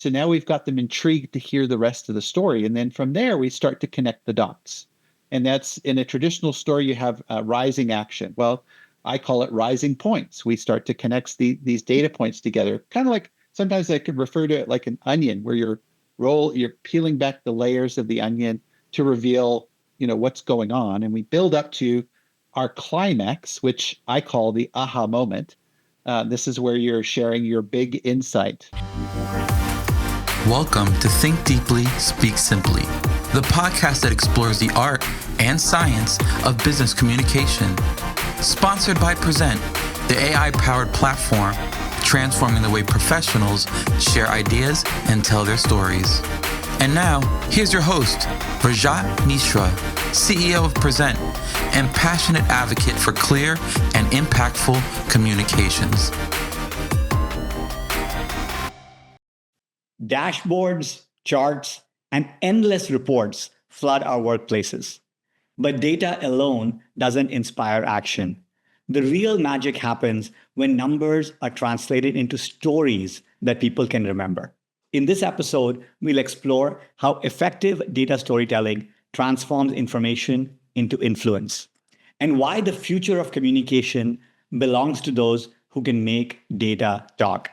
So now we've got them intrigued to hear the rest of the story. And then from there, we start to connect the dots. And that's in a traditional story, you have rising action. Well, I call it rising points. We start to connect these data points together, kind of like sometimes I could refer to it like an onion, where you're peeling back the layers of the onion to reveal, what's going on. And we build up to our climax, which I call the aha moment. This is where you're sharing your big insight. Welcome to Think Deeply, Speak Simply, the podcast that explores the art and science of business communication. Sponsored by Prezent, the AI-powered platform transforming the way professionals share ideas and tell their stories. And now, here's your host, Rajat Mishra, CEO of Prezent and passionate advocate for clear and impactful communications. Dashboards, charts, and endless reports flood our workplaces. But data alone doesn't inspire action. The real magic happens when numbers are translated into stories that people can remember. In this episode, we'll explore how effective data storytelling transforms information into influence, and why the future of communication belongs to those who can make data talk.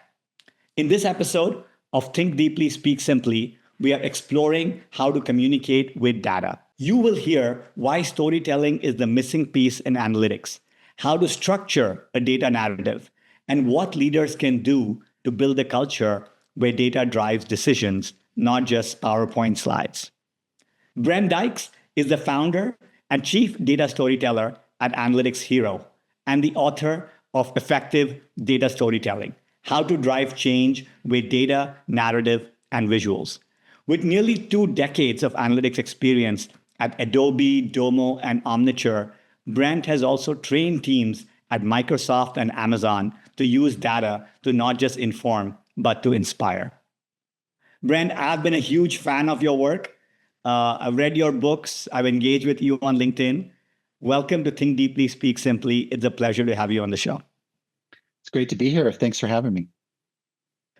In this episode of Think Deeply, Speak Simply, we are exploring how to communicate with data. You will hear why storytelling is the missing piece in analytics, how to structure a data narrative, and what leaders can do to build a culture where data drives decisions, not just PowerPoint slides. Brent Dykes is the founder and chief data storyteller at AnalyticsHero and the author of Effective Data Storytelling: How to Drive Change with Data, Narrative, and Visuals. With nearly 2 decades of analytics experience at Adobe, Domo, and Omniture, Brent has also trained teams at Microsoft and Amazon to use data to not just inform, but to inspire. Brent, I've been a huge fan of your work. I've read your books. I've engaged with you on LinkedIn. Welcome to Think Deeply, Speak Simply. It's a pleasure to have you on the show. It's great to be here. Thanks for having me.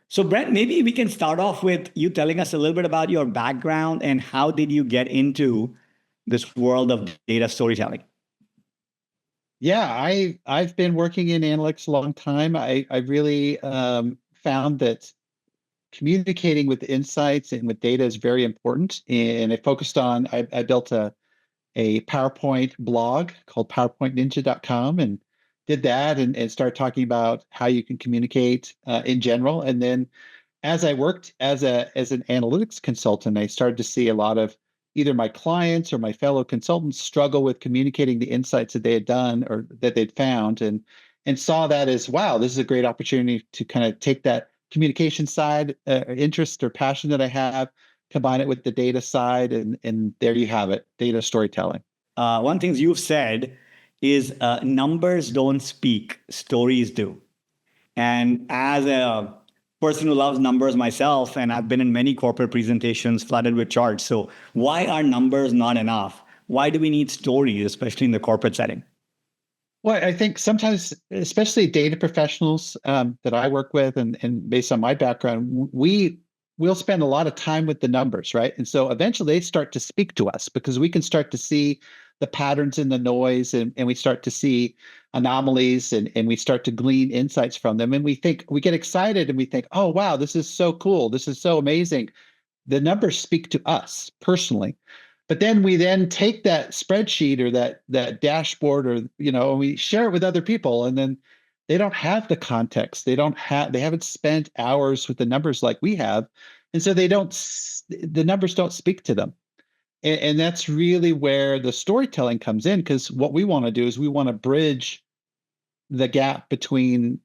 So Brent, maybe we can start off with you telling us a little bit about your background and how did you get into this world of data storytelling? Yeah, I've been working in analytics a long time. I really found that communicating with insights and with data is very important. And I built a PowerPoint blog called PowerPointNinja.com and did that and started talking about how you can communicate in general. And then as I worked as an analytics consultant, I started to see a lot of either my clients or my fellow consultants struggle with communicating the insights that they had done or that they'd found, and saw that as, wow, this is a great opportunity to kind of take that communication side interest or passion that I have, combine it with the data side, and there you have it, data storytelling. One thing you've said is numbers don't speak, stories do. And as a person who loves numbers myself, and I've been in many corporate presentations flooded with charts. So why are numbers not enough? Why do we need stories, especially in the corporate setting? Well, I think sometimes, especially data professionals that I work with, and based on my background, we'll spend a lot of time with the numbers, right? And so eventually they start to speak to us because we can start to see the patterns in the noise, and we start to see anomalies, and we start to glean insights from them. And we get excited and we think, oh, wow, this is so cool. This is so amazing. The numbers speak to us personally. But then we take that spreadsheet or that dashboard, or, and we share it with other people, and then they don't have the context. They haven't spent hours with the numbers like we have. And so the numbers don't speak to them. And that's really where the storytelling comes in, because what we want to do is we want to bridge the gap between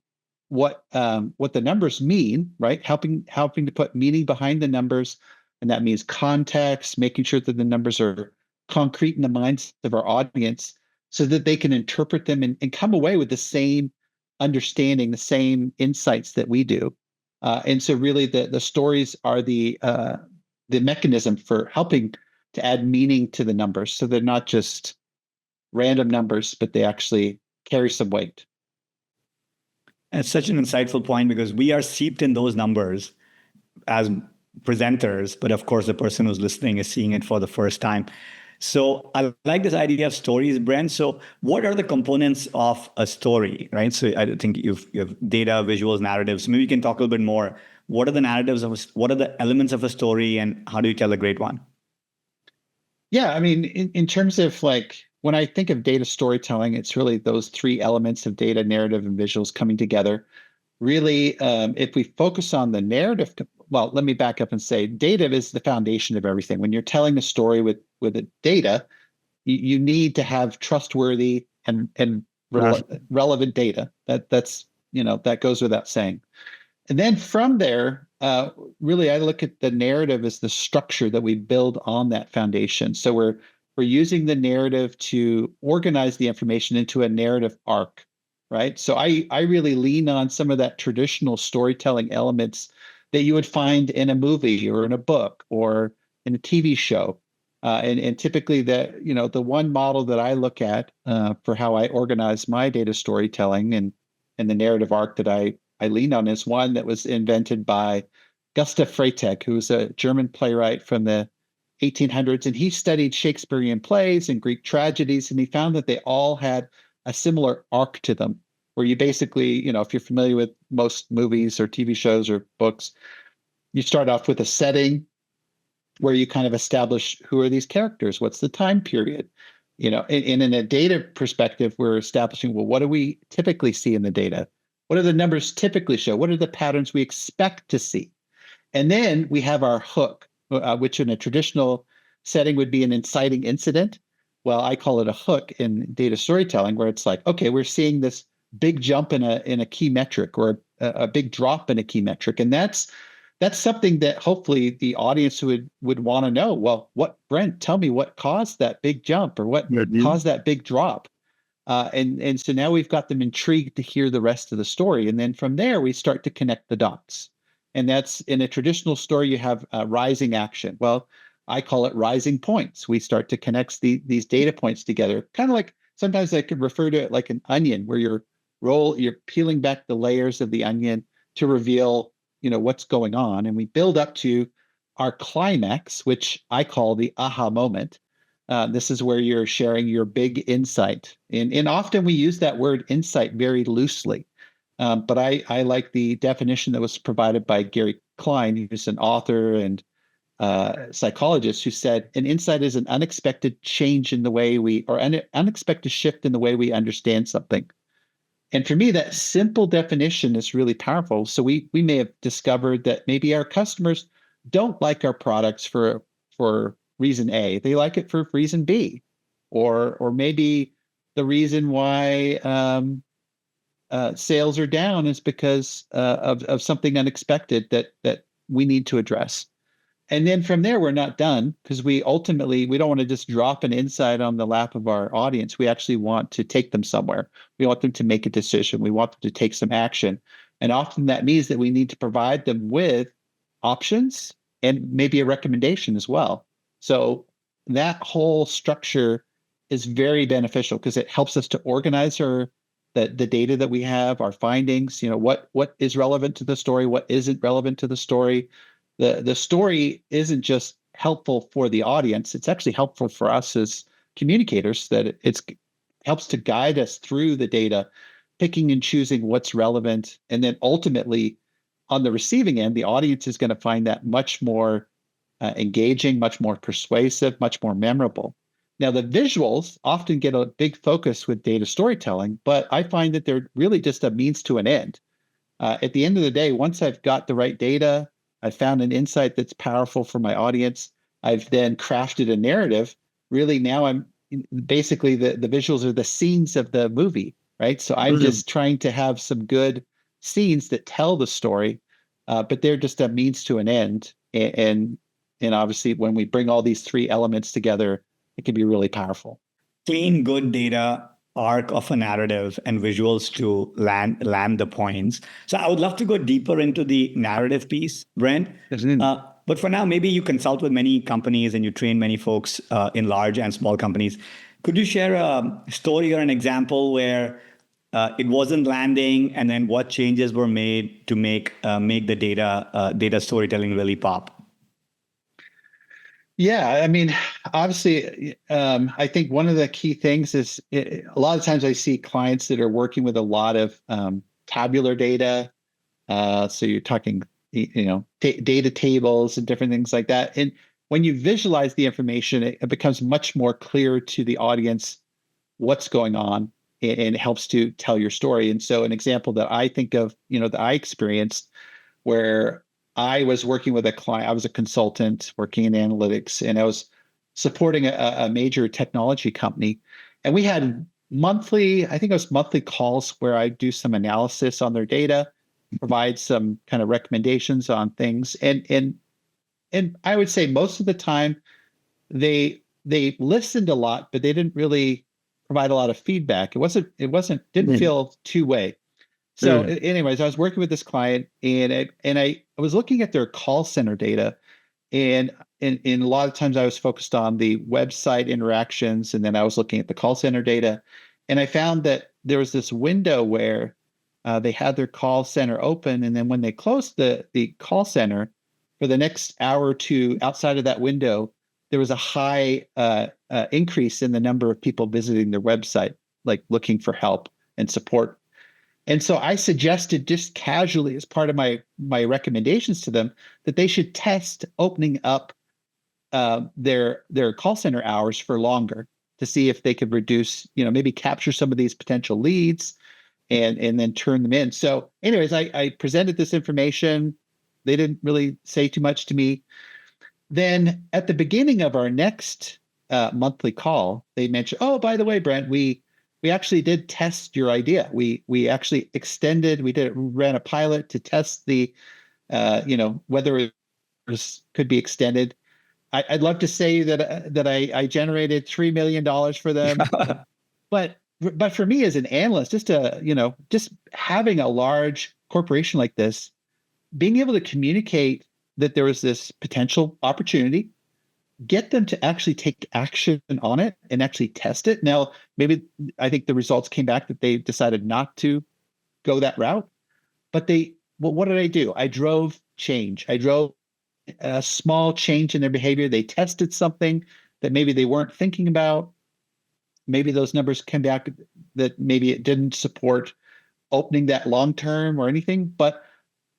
what the numbers mean, right? Helping to put meaning behind the numbers. And that means context, making sure that the numbers are concrete in the minds of our audience so that they can interpret them and come away with the same understanding, the same insights that we do. And so really the stories are the mechanism for helping to add meaning to the numbers. So they're not just random numbers, but they actually carry some weight. It's such an insightful point because we are seeped in those numbers as presenters, but of course, the person who's listening is seeing it for the first time. So I like this idea of stories, Brent. So what are the components of a story, right? So I think you have data, visuals, narratives. Maybe you can talk a little bit more. What are the narratives of what are the elements of a story, and how do you tell a great one? Yeah, I mean, in terms of like when I think of data storytelling, it's really those three elements of data, narrative, and visuals coming together. Really, if we focus on the narrative, well, let me back up and say data is the foundation of everything. When you're telling a story with the data, you need to have trustworthy and relevant data. That's that goes without saying. And then from there, really, I look at the narrative as the structure that we build on that foundation. So we're using the narrative to organize the information into a narrative arc, right? So I really lean on some of that traditional storytelling elements that you would find in a movie or in a book or in a TV show. And typically the one model that I look at for how I organize my data storytelling and the narrative arc that I lean on is one that was invented by Gustav Freytag, who was a German playwright from the 1800s, and he studied Shakespearean plays and Greek tragedies, and he found that they all had a similar arc to them, where you basically, if you're familiar with most movies or TV shows or books, you start off with a setting where you kind of establish who are these characters, what's the time period, and in a data perspective, we're establishing, well, what do we typically see in the data? What do the numbers typically show? What are the patterns we expect to see? And then we have our hook, which in a traditional setting would be an inciting incident. Well, I call it a hook in data storytelling, where it's like, okay, we're seeing this big jump in a key metric or a big drop in a key metric. And that's something that hopefully the audience would want to know. Well, Brent, tell me what caused that big jump or what caused that big drop. And so now we've got them intrigued to hear the rest of the story. And then from there, we start to connect the dots. And that's in a traditional story, you have rising action. Well, I call it rising points. We start to connect these data points together, kind of like sometimes I could refer to it like an onion, where you're peeling back the layers of the onion to reveal, what's going on. And we build up to our climax, which I call the aha moment. This is where you're sharing your big insight. And often we use that word insight very loosely. But I like the definition that was provided by Gary Klein, who's an author and psychologist, who said, an insight is an unexpected change in the way an unexpected shift in the way we understand something. And for me, that simple definition is really powerful. So we may have discovered that maybe our customers don't like our products for reason A, they like it for reason B, or maybe the reason why sales are down is because of something unexpected that we need to address. And then from there, we're not done, because we don't want to just drop an insight on the lap of our audience. We actually want to take them somewhere. We want them to make a decision. We want them to take some action. And often that means that we need to provide them with options and maybe a recommendation as well. So that whole structure is very beneficial because it helps us to organize the data that we have, our findings, what is relevant to the story, what isn't relevant to the story. The story isn't just helpful for the audience, it's actually helpful for us as communicators, that it helps to guide us through the data, picking and choosing what's relevant. And then ultimately, on the receiving end, the audience is going to find that much more engaging, much more persuasive, much more memorable. Now, the visuals often get a big focus with data storytelling, but I find that they're really just a means to an end. At the end of the day, once I've got the right data, I've found an insight that's powerful for my audience, I've then crafted a narrative. Really, now I'm basically the visuals are the scenes of the movie, right? So I'm just trying to have some good scenes that tell the story, but they're just a means to an end. And obviously, when we bring all these three elements together, it can be really powerful. Clean, good data, arc of a narrative, and visuals to land the points. So I would love to go deeper into the narrative piece, Brent. But for now, maybe you consult with many companies and you train many folks in large and small companies. Could you share a story or an example where it wasn't landing, and then what changes were made to make the data storytelling really pop? Yeah, I mean, obviously, I think one of the key things is a lot of times I see clients that are working with a lot of tabular data. So you're talking, data tables and different things like that. And when you visualize the information, it becomes much more clear to the audience what's going on, and it helps to tell your story. And so an example that I think of, that I experienced, where I was working with a client, I was a consultant working in analytics, and I was supporting a major technology company. And we had I think it was monthly calls where I do some analysis on their data, provide some kind of recommendations on things. And I would say most of the time they listened a lot, but they didn't really provide a lot of feedback. Didn't feel two-way. So anyways, I was working with this client, and I was looking at their call center data, and a lot of times I was focused on the website interactions, and then I was looking at the call center data, and I found that there was this window where they had their call center open, and then when they closed the call center for the next hour or two outside of that window, there was a high increase in the number of people visiting their website, like looking for help and support. And so I suggested, just casually as part of my recommendations to them, that they should test opening up their call center hours for longer to see if they could reduce, maybe capture some of these potential leads and then turn them in. So anyways, I presented this information. They didn't really say too much to me. Then at the beginning of our next monthly call, they mentioned, "Oh, by the way, Brent, we actually did test your idea. We actually ran a pilot to test the, whether it could be extended. I'd love to say that I generated $3 million for them, but for me as an analyst, just having a large corporation like this, being able to communicate that there was this potential opportunity, get them to actually take action on it and actually test it. Now, maybe I think the results came back that they decided not to go that route, but what did I do? I drove change. I drove a small change in their behavior. They tested something that maybe they weren't thinking about. Maybe those numbers came back that maybe it didn't support opening that long term or anything, but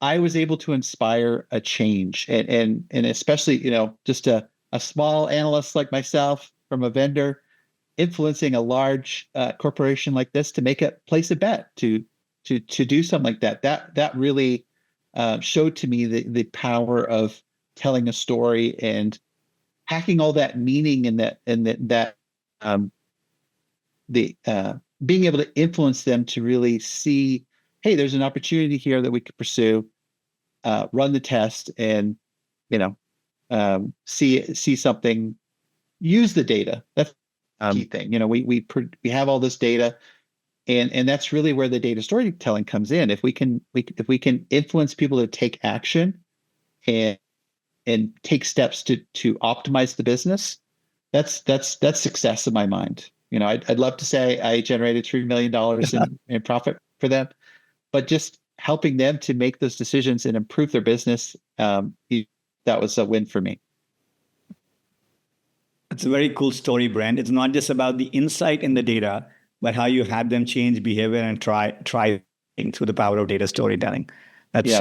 I was able to inspire a change, and especially, just a small analyst like myself from a vendor influencing a large corporation like this to place a bet to do something like that. That really showed to me the power of telling a story and packing all that meaning in being able to influence them to really see, hey, there's an opportunity here that we could pursue, run the test, and see something, use the data. That's the key thing. We have all this data, and that's really where the data storytelling comes in. If we can influence people to take action and take steps to optimize the business, that's success in my mind. I'd love to say I generated $3 million in profit for them, but just helping them to make those decisions and improve their business, that was a win for me. It's a very cool story, Brent. It's not just about the insight in the data, but how you had them change behavior and try through the power of data storytelling. That's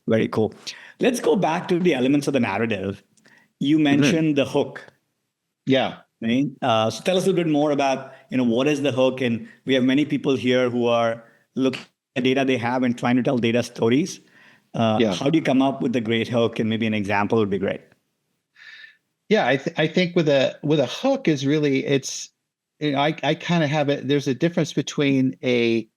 very cool. Let's go back to the elements of the narrative. You mentioned the hook. Yeah. Right? So tell us a little bit more about, what is the hook? And we have many people here who are looking at data they have and trying to tell data stories. How do you come up with a great hook? And maybe an example would be great. Yeah, I think with a hook is really, it's, I kind of have it. There's a difference between a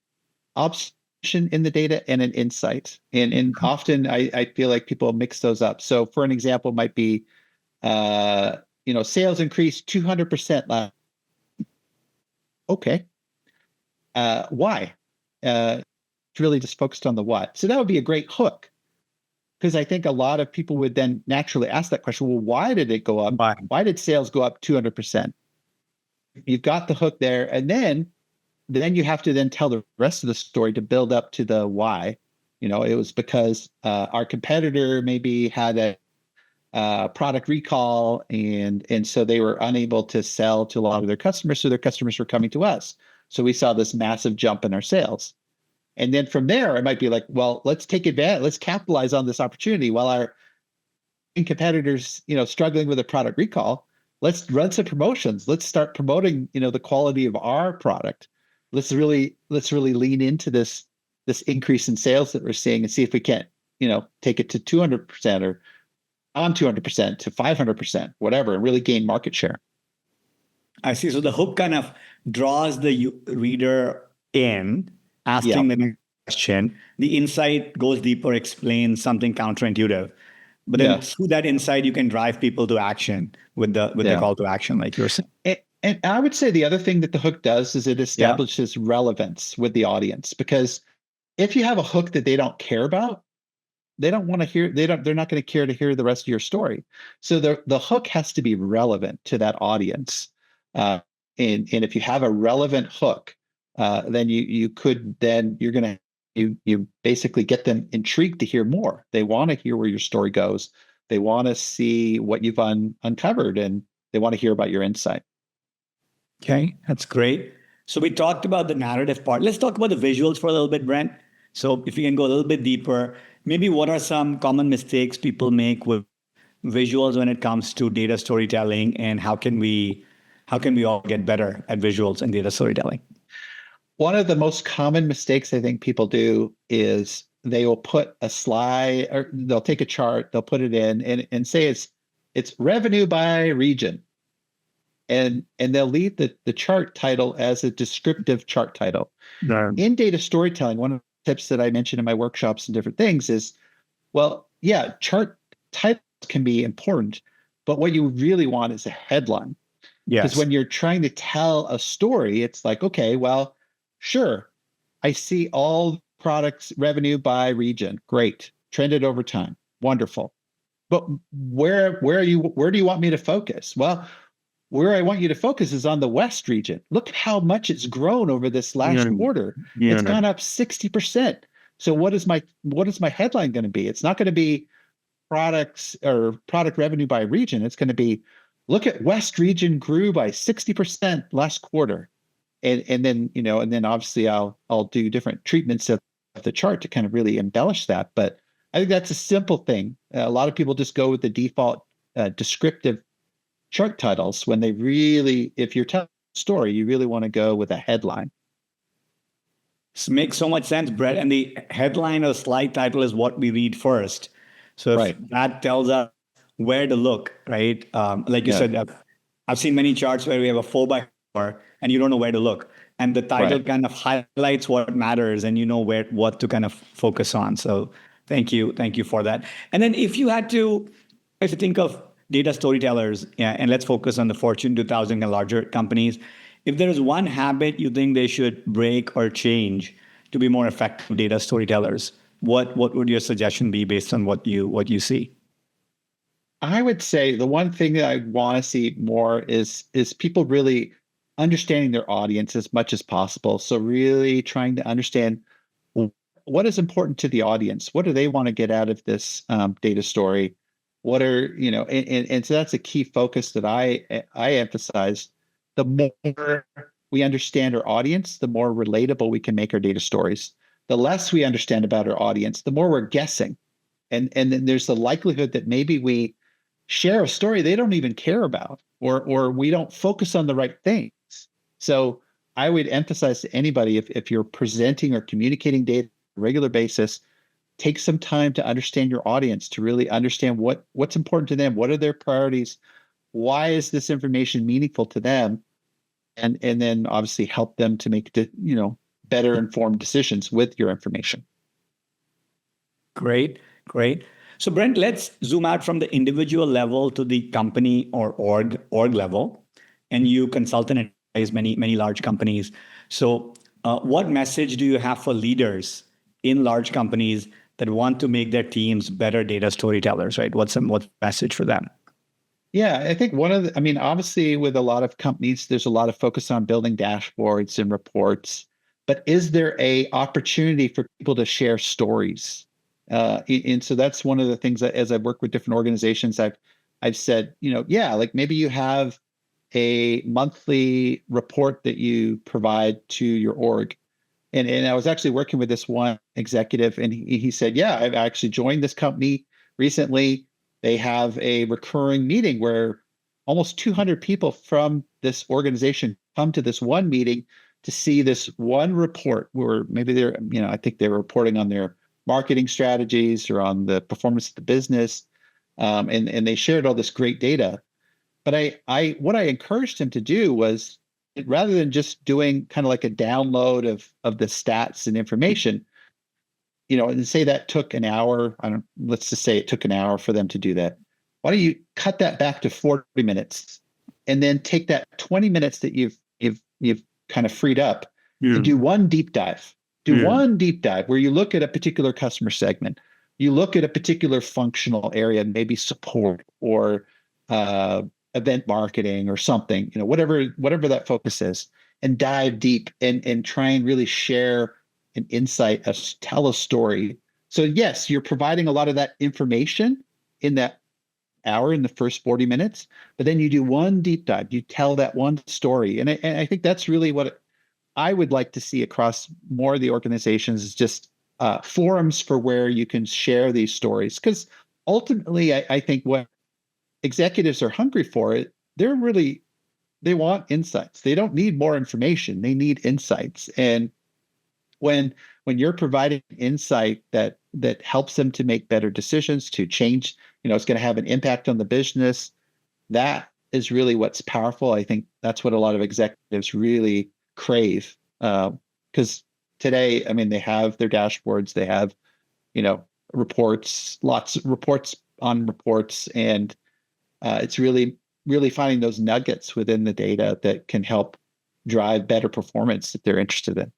observation in the data and an insight, and often I feel like people mix those up. So for an example, might be, sales increased 200% last. Okay, why? It's really just focused on the what. So that would be a great hook, because I think a lot of people would then naturally ask that question. Well, why did it go up? Why did sales go up 200%? You've got the hook there, and then you have to then tell the rest of the story to build up to the why. It was because our competitor maybe had product recall, and so they were unable to sell to a lot of their customers, so their customers were coming to us. So we saw this massive jump in our sales. And then from there, it might be like, well, let's take advantage, let's capitalize on this opportunity while our competitors, struggling with a product recall. Let's run some promotions. Let's start promoting, the quality of our product. Let's really lean into this increase in sales that we're seeing and see if we can't, take it to 200% or on 200% to 500%, whatever, and really gain market share. I see. So the hook kind of draws the reader in, asking the next question. The insight goes deeper, explains something counterintuitive. But then through that insight, you can drive people to action with the call to action, like you're saying. And I would say the other thing that the hook does is it establishes relevance with the audience. Because if you have a hook that they don't care about, they don't want to hear. They're not going to care to hear the rest of your story. So the hook has to be relevant to that audience. And if you have a relevant hook, then you're going to. You basically get them intrigued to hear more. They want to hear where your story goes. They want to see what you've uncovered, and they want to hear about your insight. Okay, that's great. So we talked about the narrative part. Let's talk about the visuals for a little bit, Brent. So if you can go a little bit deeper, maybe what are some common mistakes people make with visuals when it comes to data storytelling, and how can we all get better at visuals and data storytelling? One of the most common mistakes I think people do is they will put a slide, or they'll take a chart, they'll put it in and say it's revenue by region. And they'll leave the chart title as a descriptive chart title. No. In data storytelling, one of the tips that I mentioned in my workshops and different things is, chart titles can be important, but what you really want is a headline. Because when you're trying to tell a story, it's like, okay, well, sure, I see all products revenue by region. Great. Trended over time. Wonderful. But where do you want me to focus? Well, where I want you to focus is on the West region. Look how much it's grown over this last quarter. It's gone up 60%. So what is my headline going to be? It's not going to be products or product revenue by region. It's going to be, look at West region grew by 60% last quarter. And then obviously I'll do different treatments of the chart to kind of really embellish that. But I think that's a simple thing. A lot of people just go with the default descriptive chart titles when they really, if you're telling a story, you really want to go with a headline. This makes so much sense, Brett. And the headline or slide title is what we read first. So if that tells us where to look, right? Like you said, I've seen many charts where we have a 4x4 and you don't know where to look. And the title kind of highlights what matters, and you know what to kind of focus on. So thank you for that. And then if you think of data storytellers, and let's focus on the Fortune 2000 and larger companies, if there is one habit you think they should break or change to be more effective data storytellers, what would your suggestion be based on what you see? I would say the one thing that I want to see more is people really understanding their audience as much as possible. So really trying to understand what is important to the audience. What do they want to get out of this data story? What are, and so that's a key focus that I emphasize. The more we understand our audience, the more relatable we can make our data stories. The less we understand about our audience, the more we're guessing. And then there's the likelihood that maybe we share a story they don't even care about, or we don't focus on the right things. So I would emphasize to anybody, if you're presenting or communicating data on a regular basis, take some time to understand your audience, to really understand what's important to them. What are their priorities? Why is this information meaningful to them? And then obviously help them to make better informed decisions with your information. Great. So Brent, let's zoom out from the individual level to the company or org level. And you consult and advise many large companies. So what message do you have for leaders in large companies that want to make their teams better data storytellers, right? What's message for them? Yeah, I think obviously with a lot of companies, there's a lot of focus on building dashboards and reports, but is there a opportunity for people to share stories? And so that's one of the things that as I've worked with different organizations, I've said, yeah, like maybe you have a monthly report that you provide to your org. And I was actually working with this one executive, and he said, yeah, I've actually joined this company recently. They have a recurring meeting where almost 200 people from this organization come to this one meeting to see this one report where maybe I think they're reporting on their marketing strategies or on the performance of the business. And they shared all this great data. But what I encouraged him to do was, rather than just doing kind of like a download of the stats and information, and say that took an hour, let's just say it took an hour for them to do that. Why don't you cut that back to 40 minutes and then take that 20 minutes that you've kind of freed up and do one deep dive. One deep dive where you look at a particular customer segment, you look at a particular functional area, maybe support or event marketing or something, whatever that focus is, and dive deep and try and really share an insight, tell a story. So yes, you're providing a lot of that information in that hour, in the first 40 minutes, but then you do one deep dive, you tell that one story. And I think that's really what I would like to see across more of the organizations, is just forums for where you can share these stories. Because ultimately, I think what executives are hungry for, they want insights. They don't need more information. They need insights. And when you're providing insight that helps them to make better decisions, to change, it's going to have an impact on the business, that is really what's powerful. I think that's what a lot of executives really crave. Because today, they have their dashboards, they have, reports, lots of reports on reports, and it's really, really finding those nuggets within the data that can help drive better performance that they're interested in.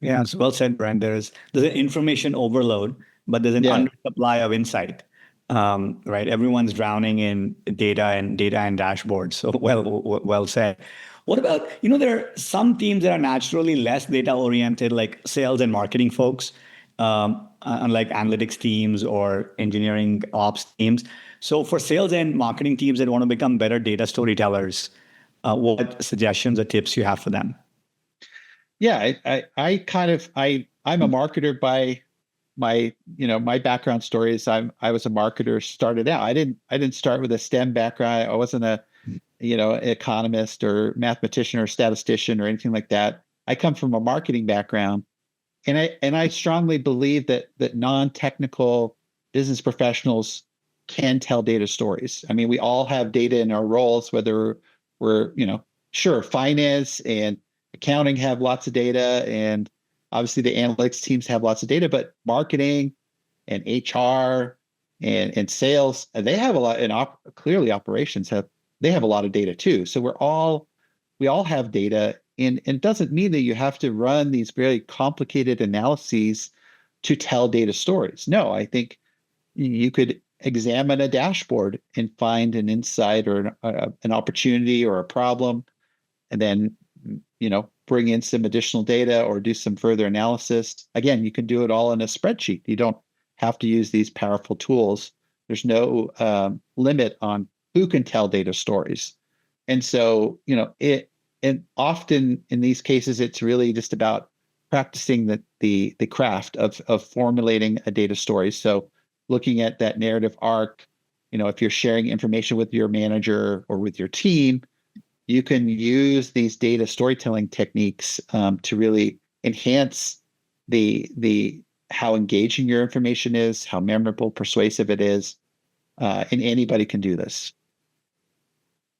Yeah, it's well said, Brent. There's an information overload, but there's an undersupply of insight. Right? Everyone's drowning in data and dashboards. So well said. What about, there are some teams that are naturally less data oriented, like sales and marketing folks, unlike analytics teams or engineering ops teams. So for sales and marketing teams that want to become better data storytellers, what suggestions or tips you have for them? Yeah, I'm a marketer by my background story is I was a marketer, started out. I didn't start with a STEM background. I wasn't a economist or mathematician or statistician or anything like that. I come from a marketing background, and I strongly believe that non-technical business professionals can tell data stories. We all have data in our roles, whether we're sure, finance and accounting have lots of data, and obviously the analytics teams have lots of data, but marketing and HR and sales, they have a lot, and clearly operations have a lot of data too. So we all have data, and it doesn't mean that you have to run these very complicated analyses to tell data stories. No, I think you could examine a dashboard and find an insight or an opportunity or a problem, and then bring in some additional data or do some further analysis. Again, you can do it all in a spreadsheet. You don't have to use these powerful tools. There's no limit on who can tell data stories. And so, and often in these cases, it's really just about practicing the craft of formulating a data story. So looking at that narrative arc, if you're sharing information with your manager or with your team, you can use these data storytelling techniques to really enhance the how engaging your information is, how memorable, persuasive it is, and anybody can do this.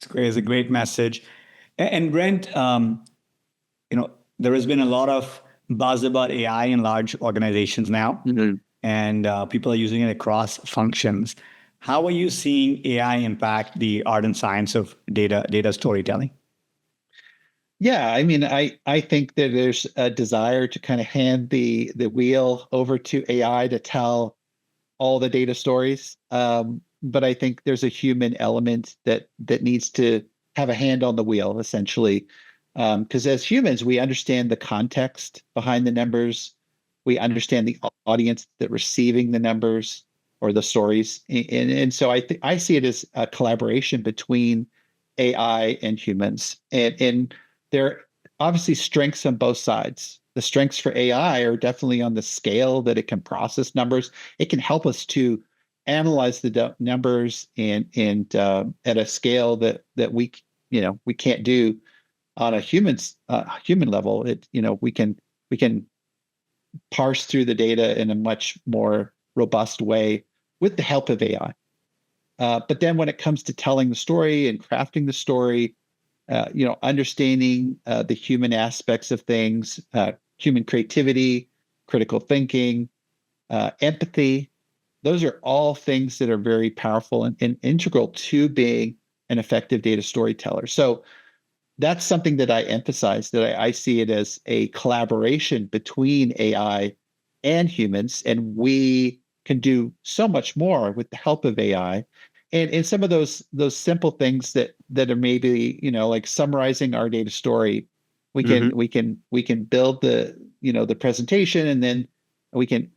It's great. It's a great message. And Brent, there has been a lot of buzz about AI in large organizations now, and people are using it across functions. How are you seeing AI impact the art and science of data storytelling? Yeah, I think that there's a desire to kind of hand the wheel over to AI to tell all the data stories. But I think there's a human element that needs to have a hand on the wheel, essentially. Because as humans, we understand the context behind the numbers. We understand the audience that receiving the numbers or the stories. And so I see it as a collaboration between AI and humans. And there are obviously strengths on both sides. The strengths for AI are definitely on the scale that it can process numbers. It can help us to analyze the numbers and at a scale that we can't do on a human level. We can parse through the data in a much more robust way with the help of AI. But then when it comes to telling the story and crafting the story, understanding the human aspects of things, human creativity, critical thinking, empathy, those are all things that are very powerful and integral to being an effective data storyteller. So that's something that I emphasize, that I see it as a collaboration between AI and humans, and we can do so much more with the help of AI. And some of those simple things that are maybe, like summarizing our data story, we can build the presentation, and then we can,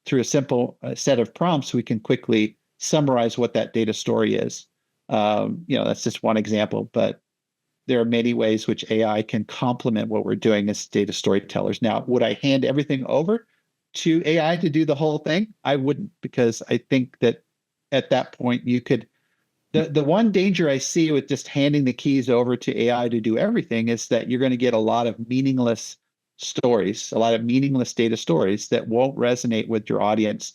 through a simple set of prompts, we can quickly summarize what that data story is. That's just one example, but there are many ways which AI can complement what we're doing as data storytellers. Now, would I hand everything over to AI to do the whole thing? I wouldn't, because I think that at that point you could, the one danger I see with just handing the keys over to AI to do everything is that you're going to get a lot of meaningless stories, a lot of meaningless data stories that won't resonate with your audience.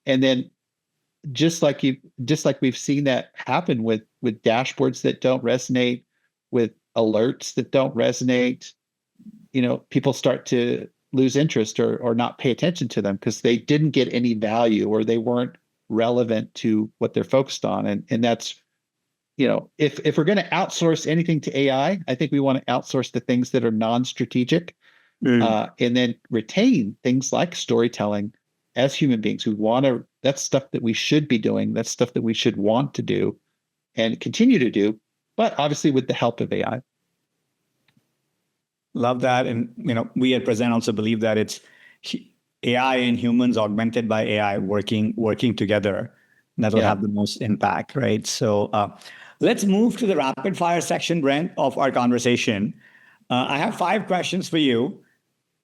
And then just like we've seen that happen with dashboards that don't resonate, with alerts that don't resonate, people start to lose interest or not pay attention to them because they didn't get any value or they weren't relevant to what they're focused on. And that's, if we're going to outsource anything to AI, I think we want to outsource the things that are non-strategic, and then retain things like storytelling as human beings. That's stuff that we should be doing. That's stuff that we should want to do and continue to do, but obviously with the help of AI. Love that. And, we at Prezent also believe that it's AI and humans augmented by AI working together that'll have the most impact, right? So let's move to the rapid fire section, Brent, of our conversation. I have 5 questions for you.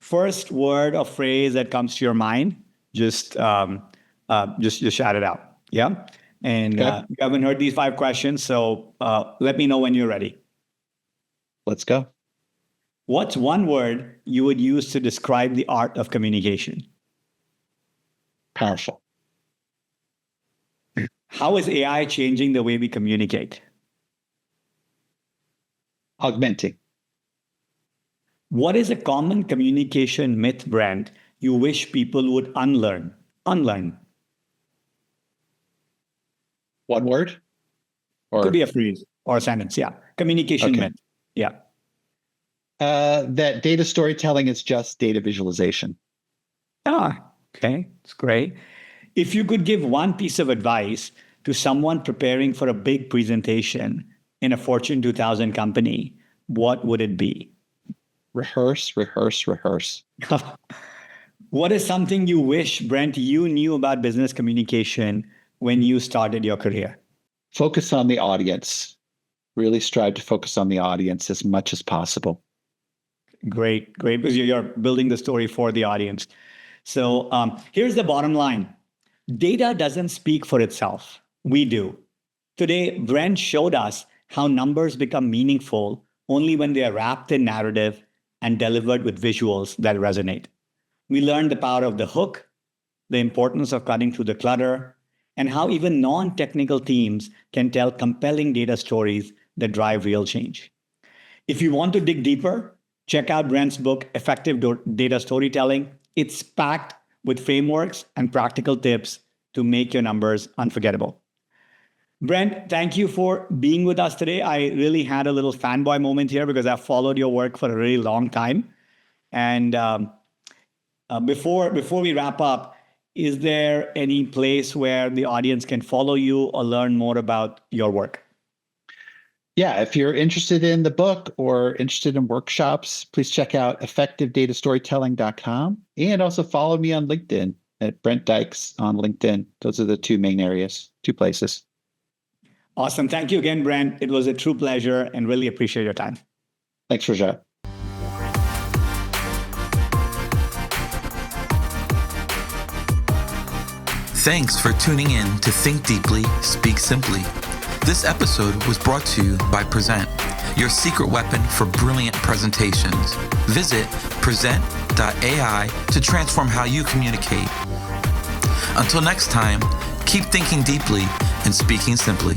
First word or phrase that comes to your mind, just shout it out. Yeah. And you haven't heard these 5 questions, so let me know when you're ready. Let's go. What's one word you would use to describe the art of communication? Powerful. How is AI changing the way we communicate? Augmenting. What is a common communication myth, Brent, you wish people would unlearn? Unlearn. One word? Or could be a phrase or a sentence. Yeah. Communication myth. Yeah. That data storytelling is just data visualization. Okay. It's great. If you could give one piece of advice to someone preparing for a big presentation in a Fortune 2000 company, what would it be? Rehearse, rehearse, rehearse. What is something you wish, Brent, you knew about business communication when you started your career? Focus on the audience. Really strive to focus on the audience as much as possible. Great, because you're building the story for the audience. So here's the bottom line. Data doesn't speak for itself. We do. Today, Brent showed us how numbers become meaningful only when they are wrapped in narrative and delivered with visuals that resonate. We learned the power of the hook, the importance of cutting through the clutter, and how even non-technical teams can tell compelling data stories that drive real change. If you want to dig deeper, check out Brent's book, Effective Data Storytelling. It's packed with frameworks and practical tips to make your numbers unforgettable. Brent, thank you for being with us today. I really had a little fanboy moment here because I've followed your work for a really long time. And before we wrap up, is there any place where the audience can follow you or learn more about your work? Yeah, if you're interested in the book or interested in workshops, please check out effectivedatastorytelling.com and also follow me on LinkedIn at Brent Dykes on LinkedIn. Those are the two main areas, two places. Awesome. Thank you again, Brent. It was a true pleasure and really appreciate your time. Thanks, Rajat. Thanks for tuning in to Think Deeply, Speak Simply. This episode was brought to you by Prezent, your secret weapon for brilliant presentations. Visit Prezent.ai to transform how you communicate. Until next time, keep thinking deeply and speaking simply.